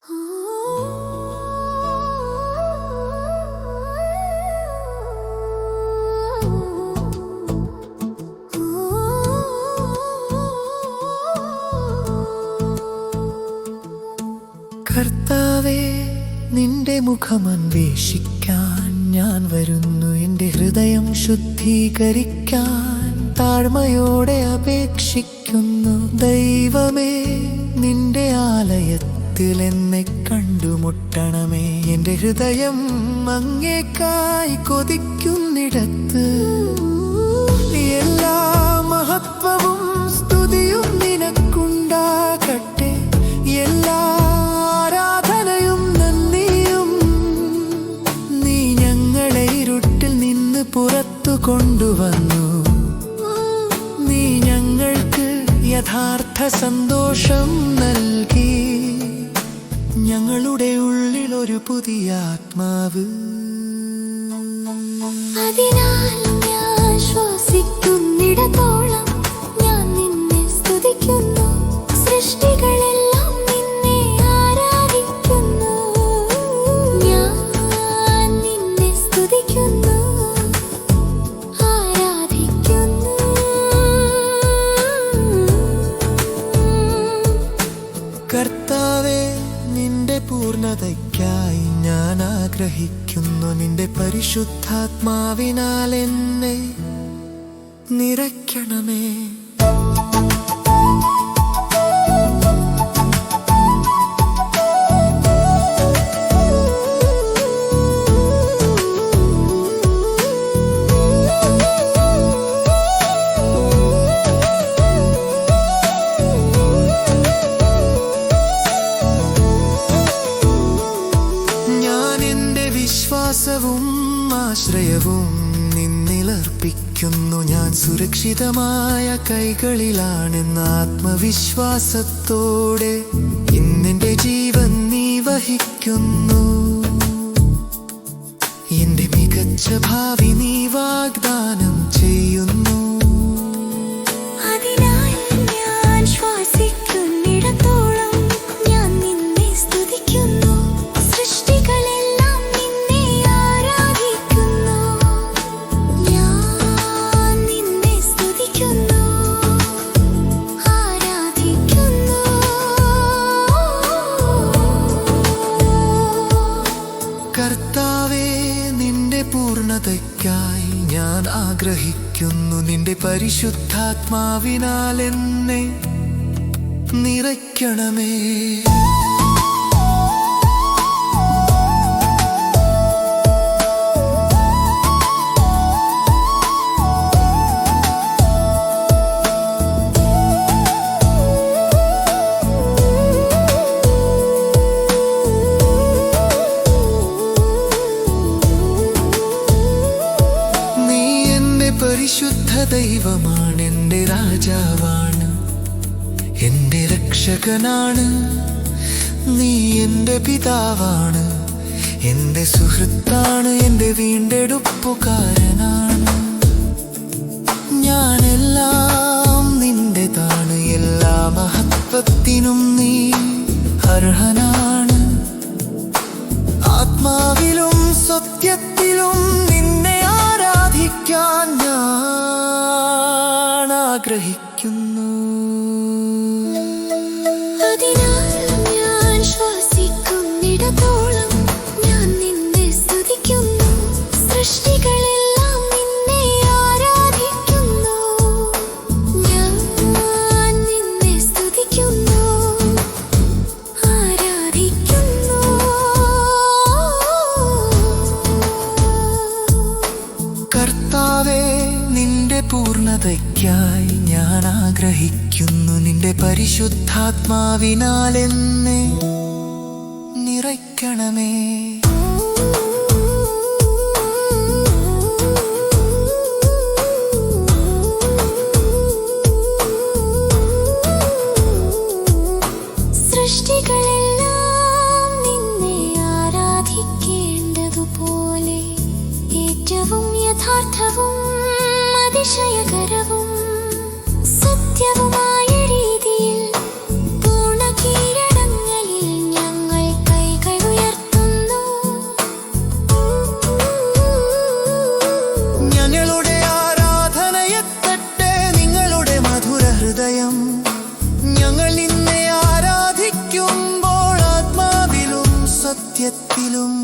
കർത്താവേ, നിന്റെ മുഖമന്വേഷിക്കാൻ ഞാൻ വരുന്നു. എൻ്റെ ഹൃദയം ശുദ്ധീകരിക്കാൻ താഴ്മയോടെ അപേക്ഷിക്കുന്നു. ദൈവമേ, നിന്റെ ആലയത്തിൽ എന്നെ കണ്ടുമുട്ടണമേ. എൻ്റെ ഹൃദയം അങ്ങേക്കായി കൊതിക്കുന്നിടത്ത് എല്ലാ മഹത്വവും സ്തുതിയും നിനക്കുണ്ടാകട്ടെ. എല്ലാ ആരാധനയും നന്ദിയും. നീ ഞങ്ങളെ ഇരുട്ടിൽ നിന്ന് പുറത്തു കൊണ്ടുവന്നു. നീ ഞങ്ങൾക്ക് യഥാർത്ഥ സന്തോഷം നൽകി. ഞങ്ങളുടെ ഉള്ളിൽ ഒരു പുതിയ ആത്മാവ്. അതിനാൽ ഞാൻ ശ്വസിക്കുന്നിടത്തോളം ഞാൻ നിന്നെ സ്തുതിക്കുന്നു. സൃഷ്ടികളെല്ലാം നിന്നെ ആരാധിക്കുന്നു. ഞാൻ നിന്നെ സ്തുതിക്കുന്നു, ആരാധിക്കുന്നു. കർത്താവേ, നിന്റെ പൂർണ്ണതയ്ക്കായി ഞാൻ ആഗ്രഹിക്കുന്നു. നിന്റെ പരിശുദ്ധാത്മാവിനാൽ എന്നെ നിറയ്ക്കണമേ. വിശ്വാസവും ആശ്രയവും നിന്നിലർപ്പിക്കുന്നു. ഞാൻ സുരക്ഷിതമായ കൈകളിലാണെന്ന ആത്മവിശ്വാസത്തോടെ ഇന്നെന്റെ ജീവൻ നീ വഹിക്കുന്നു. എന്റെ മികച്ച ഭാവി നീ വാഗ്ദാനം ചെയ്യുന്നു. കർത്താവേ, നിന്റെ പൂർണ്ണതയ്ക്കായി ഞാൻ ആഗ്രഹിക്കുന്നു. നിന്റെ പരിശുദ്ധാത്മാവിനാൽ എന്നെ നിറയ്ക്കണമേ. പരിശുദ്ധ ദൈവമാണ്, എൻ്റെ രാജാവാണ്, എൻ്റെ രക്ഷകനാണ്. നീ എൻ്റെ പിതാവാണ്, എൻ്റെ സുഹൃത്താണ്, എൻ്റെ വീണ്ടെടുപ്പുകാരനാണ്. ഞാനെല്ലാം നിന്റേതാണ്, എല്ലാ മഹത്വത്തിനും നീ അർഹനാണ്. ആത്മാവിലും സത്യത്തിലും നിന്നെ ആരാധിക്കാൻ ഞാൻ ആഗ്രഹിക്കുന്നു. അതിനാൽ ഞാൻ ശ്വസിക്കുന്നിടത്തോളം ഞാൻ നിന്നെ സ്തുതിക്കുന്നു. സൃഷ്ടികളെല്ലാം നിന്നെ ആരാധിക്കുന്നു. ഞാൻ നിന്നെ സ്തുതിക്കുന്നു, ആരാധിക്കുന്നു. കർത്താവേ, നിന്റെ പൂർണ്ണതയ്ക്കായി ഞാൻ ആഗ്രഹിക്കുന്നു. നിന്റെ പരിശുദ്ധാത്മാവിനാൽ എന്നെ നിറയ്ക്കണമേ. സൃഷ്ടികളെല്ലാം നിന്നെ ആരാധിക്കേണ്ടതുപോലെ ഏറ്റവും യഥാർത്ഥവും അതിശയകരവും സത്യവുമായ രീതിയിൽ പൂർണ്ണ കീഴടങ്ങളിൽ ഞങ്ങൾ സത്യത്തിലും